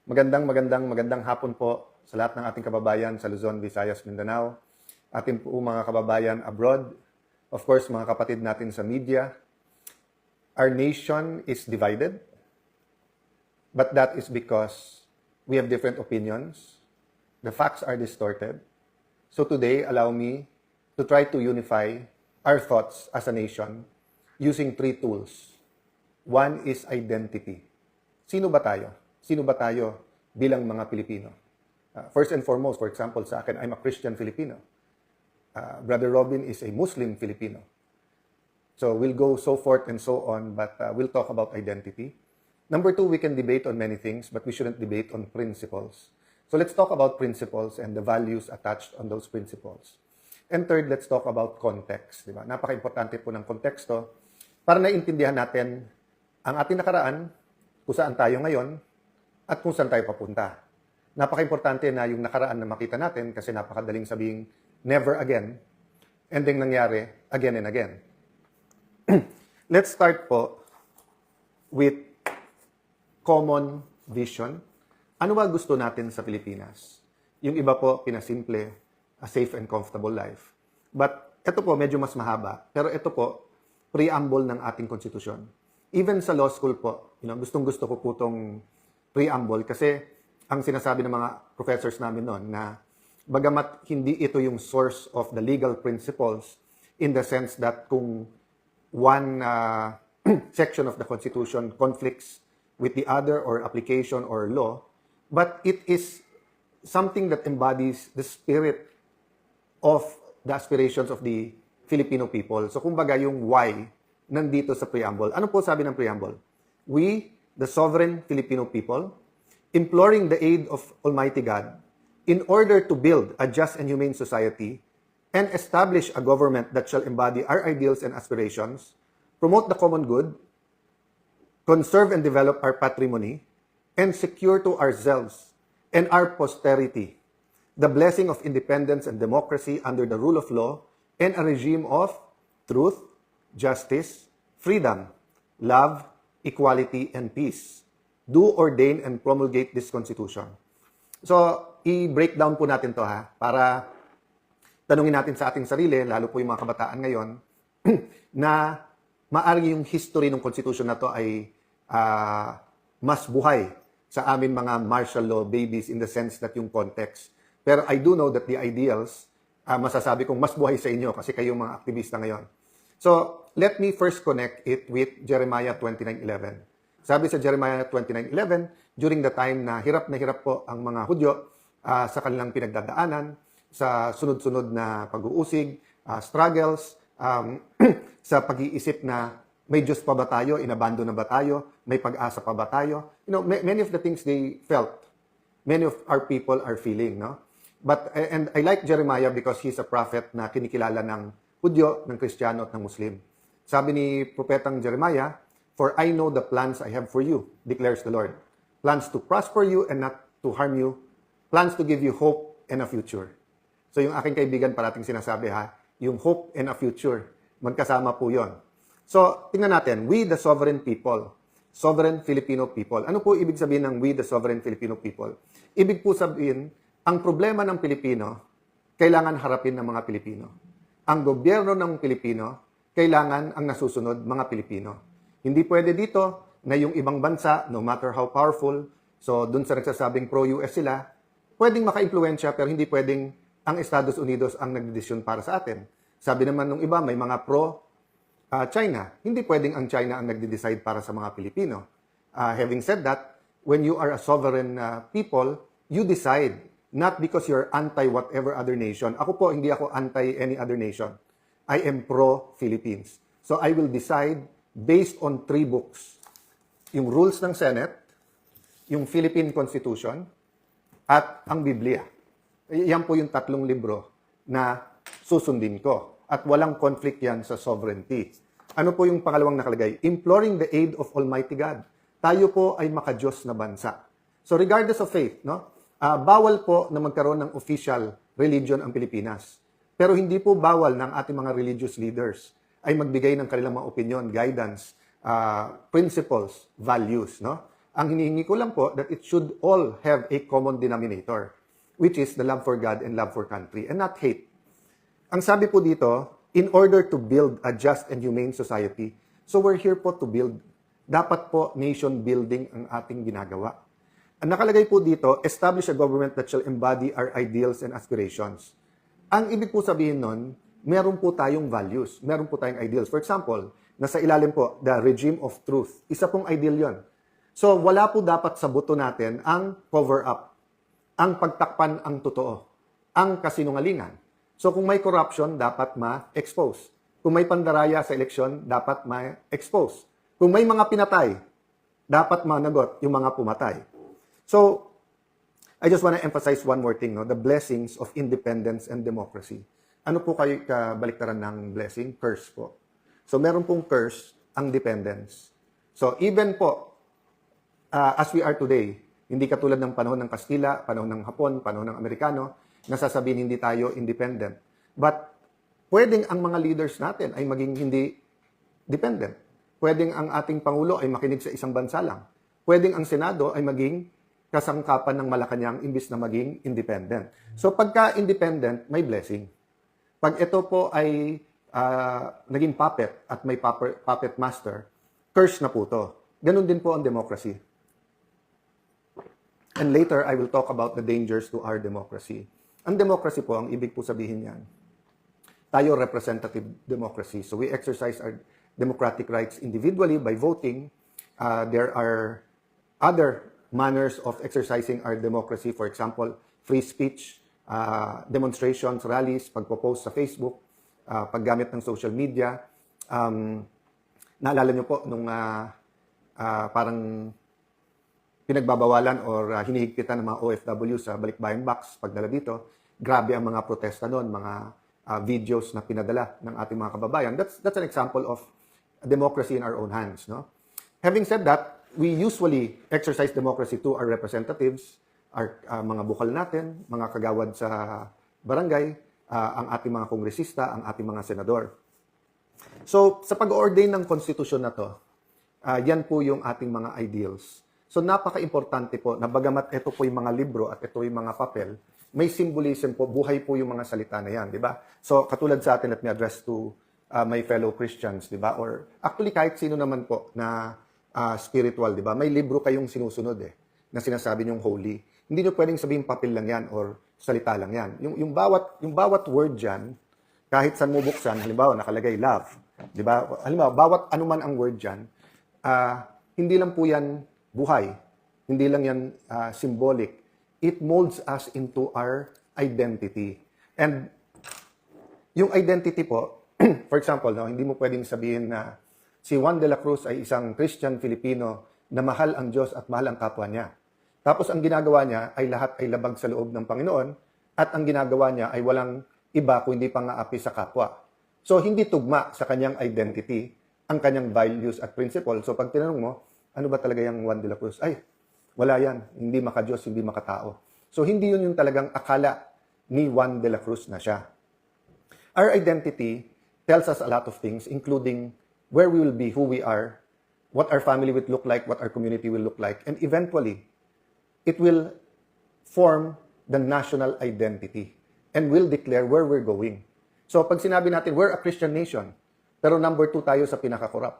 Magandang hapon po sa lahat ng ating kababayan sa Luzon, Visayas, Mindanao. Ating po mga kababayan abroad. Of course, mga kapatid natin sa media. Our nation is divided. But that is because we have different opinions. The facts are distorted. So today, allow me to try to unify our thoughts as a nation using 3 tools. One is identity. Sino ba tayo? Sino ba tayo bilang mga Pilipino? First and foremost, for example, sa akin, I'm a Christian Filipino. Brother Robin is a Muslim Filipino. So we'll go so forth and so on, but we'll talk about identity. Number 2, we can debate on many things, but we shouldn't debate on principles. So let's talk about principles and the values attached on those principles. And third, let's talk about context. Diba? Napaka-importante po ng konteksto para naiintindihan natin ang ating nakaraan, kung saan tayo ngayon, at kung saan tayo papunta. Napaka-importante na yung nakaraan na makita natin kasi napakadaling sabing never again, and then nangyari again and again. Let's start po with common vision. Ano ba gusto natin sa Pilipinas? Yung iba po, pinasimple, a safe and comfortable life. But ito po, medyo mas mahaba. Pero ito po, preamble ng ating konstitusyon. Even sa law school po, gustong-gusto ko po itong preamble kasi ang sinasabi ng mga professors namin noon na bagamat hindi ito yung source of the legal principles in the sense that kung one section of the Constitution conflicts with the other or application or law, but it is something that embodies the spirit of the aspirations of the Filipino people. So kumbaga yung why nandito sa preamble. Ano po sabi ng preamble? We, the sovereign Filipino people, imploring the aid of Almighty God in order to build a just and humane society and establish a government that shall embody our ideals and aspirations, promote the common good, conserve and develop our patrimony, and secure to ourselves and our posterity the blessing of independence and democracy under the rule of law and a regime of truth, justice, freedom, love, equality, and peace. Do ordain and promulgate this Constitution. So, i-break down po natin to para tanungin natin sa ating sarili, lalo po yung mga kabataan ngayon, na maaari yung history ng Constitution na to ay mas buhay sa amin mga martial law babies in the sense that yung context. Pero I do know that the ideals, masasabi kong mas buhay sa inyo kasi kayong mga aktivista ngayon. So, let me first connect it with Jeremiah 29:11. Sabi sa Jeremiah 29:11, during the time na hirap po ang mga Hudyo sa kanilang pinagdadaanan, sa sunod-sunod na pag-uusig, struggles, sa pag-iisip na may Diyos pa ba tayo, inabandon na ba tayo, may pag-asa pa ba tayo. Many of the things they felt, many of our people are feeling, no? But, and I like Jeremiah because he's a prophet na kinikilala ng Hudyo, ng Kristiyano at ng Muslim. Sabi ni Propetang Jeremiah, "For I know the plans I have for you, declares the Lord. Plans to prosper you and not to harm you. Plans to give you hope and a future." So yung aking kaibigan parating sinasabi yung hope and a future, magkasama po yon. So tingnan natin, we the sovereign people, sovereign Filipino people. Ano po ibig sabihin ng we the sovereign Filipino people? Ibig po sabihin, ang problema ng Pilipino, kailangan harapin ng mga Pilipino. Ang gobyerno ng Pilipino, kailangan ang nasusunod mga Pilipino. Hindi pwede dito na yung ibang bansa, no matter how powerful, so dun sa nagsasabing pro-US sila, pwedeng maka-impluensya pero hindi pwedeng ang Estados Unidos ang nagdedesisyon para sa atin. Sabi naman ng iba, may mga pro-China. Hindi pwedeng ang China ang nagde-decide para sa mga Pilipino. Having said that, when you are a sovereign people, you decide. Not because you're anti-whatever other nation. Ako po, hindi ako anti any other nation. I am pro-Philippines. So I will decide based on 3 books. Yung rules ng Senate, yung Philippine Constitution, at ang Biblia. Yan po yung 3 libro na susundin ko. At walang conflict yan sa sovereignty. Ano po yung pangalawang nakalagay? Imploring the aid of Almighty God. Tayo po ay makadiyos na bansa. So regardless of faith, no? Bawal po na magkaroon ng official religion ang Pilipinas. Pero hindi po bawal ng ating mga religious leaders ay magbigay ng kanilang mga opinion, guidance, principles, values, no? Ang hinihingi ko lang po that it should all have a common denominator, which is the love for God and love for country, and not hate. Ang sabi po dito, in order to build a just and humane society, so we're here po to build. Dapat po nation building ang ating ginagawa. Ang nakalagay po dito, establish a government that shall embody our ideals and aspirations. Ang ibig po sabihin nun, meron po tayong values, meron po tayong ideals. For example, nasa ilalim po, the regime of truth. Isa pong ideal yon. So, wala po dapat sa buto natin ang cover-up, ang pagtakpan ang totoo, ang kasinungalingan. So, kung may corruption, dapat ma-expose. Kung may pandaraya sa eleksyon, dapat ma-expose. Kung may mga pinatay, dapat managot yung mga pumatay. So, I just want to emphasize one more thing, no? The blessings of independence and democracy. Ano po kayo kabaliktaran ng blessing? Curse po. So, meron pong curse ang dependence. So, even po, as we are today, hindi katulad ng panahon ng Kastila, panahon ng Hapon, panahon ng Amerikano, nasasabihin hindi tayo independent. But, pwedeng ang mga leaders natin ay maging hindi dependent. Pwedeng ang ating Pangulo ay makinig sa isang bansa lang. Pwedeng ang Senado ay maging kasangkapan ng Malacanang imbis na maging independent. So pagka independent, may blessing. Pag ito po ay naging puppet at may puppet master, curse na po to. Ganun din po ang democracy. And later, I will talk about the dangers to our democracy. Ang democracy po, ang ibig po sabihin yan, tayo representative democracy. So we exercise our democratic rights individually by voting. There are other manners of exercising our democracy. For example, free speech, demonstrations, rallies, pagpo-post sa Facebook, paggamit ng social media. Naalala nyo po nung parang pinagbabawalan or hinihigpitan ng mga OFW sa Balikbayan Box, pagdala dito, grabe ang mga protesta noon, mga videos na pinadala ng ating mga kababayan. That's an example of democracy in our own hands, no? Having said that, we usually exercise democracy to our representatives, our mga bukal natin, mga kagawad sa barangay, ang ating mga kongresista, ang ating mga senador. So, sa pag-ordain ng konstitusyon na to, yan po yung ating mga ideals. So, napaka-importante po na bagamat ito po yung mga libro at ito yung mga papel, may symbolism po, buhay po yung mga salita na yan, di ba? So, katulad sa atin, let me address to my fellow Christians, di ba? Or actually, kahit sino naman po na spiritual, di ba? May libro kayong sinusunod na sinasabi niyong holy. Hindi niyo pwedeng sabihin papel lang yan or salita lang yan. Yung bawat word diyan, kahit saan mo buksan, halimbawa nakalagay love, di ba? Halimbawa, bawat anuman ang word diyan, hindi lang po yan buhay. Hindi lang yan symbolic. It molds us into our identity. And yung identity po, for example, no, hindi mo pwedeng sabihin na si Juan de la Cruz ay isang Christian Filipino na mahal ang Diyos at mahal ang kapwa niya. Tapos ang ginagawa niya ay lahat ay labag sa loob ng Panginoon at ang ginagawa niya ay walang iba kundi pang-aapi sa kapwa. So hindi tugma sa kanyang identity ang kanyang values at principles. So pag tinanong mo, ano ba talaga yung Juan de la Cruz? Ay, wala yan. Hindi maka-Diyos, hindi makatao. So hindi yun yung talagang akala ni Juan de la Cruz na siya. Our identity tells us a lot of things, including where we will be, who we are, what our family will look like, what our community will look like, and eventually, it will form the national identity and will declare where we're going. So, pag sinabi natin, we're a Christian nation, pero number 2 tayo sa pinaka-corrupt,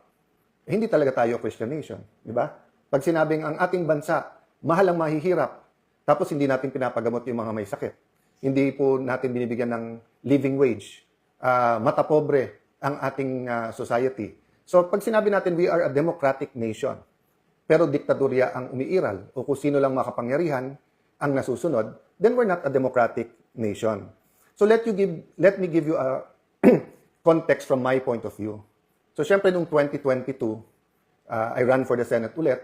hindi talaga tayo Christian nation, di ba? Pag sinabing ang ating bansa, mahal ang mahihirap, tapos hindi natin pinapagamot yung mga may sakit, hindi po natin binibigyan ng living wage, mata pobre ang ating society. So, pag sinabi natin we are a democratic nation, pero diktadorya ang umiiral, o kung sino lang makapangyarihan ang nasusunod, then we're not a democratic nation. So, let me give you a context from my point of view. So, syempre, noong 2022, I ran for the Senate ulit.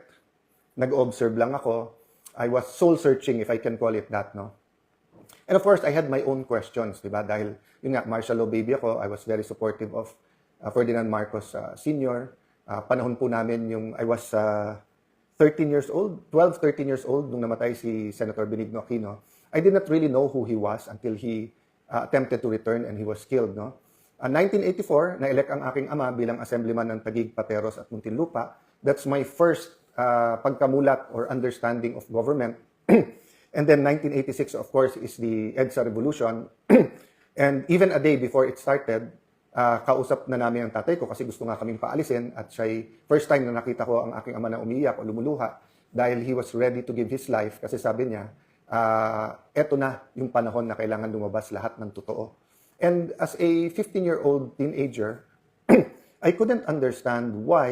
Nag-observe lang ako. I was soul-searching, if I can call it that, no? And of course, I had my own questions, di ba? Dahil, yun nga, martial law baby ako. I was very supportive of Ferdinand Marcos Sr. Panahon po namin yung, I was 13 years old, 12, 13 years old, nung namatay si Senator Benigno Aquino. I did not really know who he was until he attempted to return and he was killed, no? 1984, na-elect ang aking ama bilang assemblyman ng Taguig, Pateros at Muntinlupa. That's my first pagkamulat or understanding of government. And then 1986, of course, is the EDSA revolution. And even a day before it started, kausap na namin ang tatay ko kasi gusto nga kaming paalisin at siya'y first time na nakita ko ang aking ama na umiyak o lumuluha dahil he was ready to give his life kasi sabi niya, eto na yung panahon na kailangan lumabas lahat ng totoo. And as a 15-year-old teenager, I couldn't understand why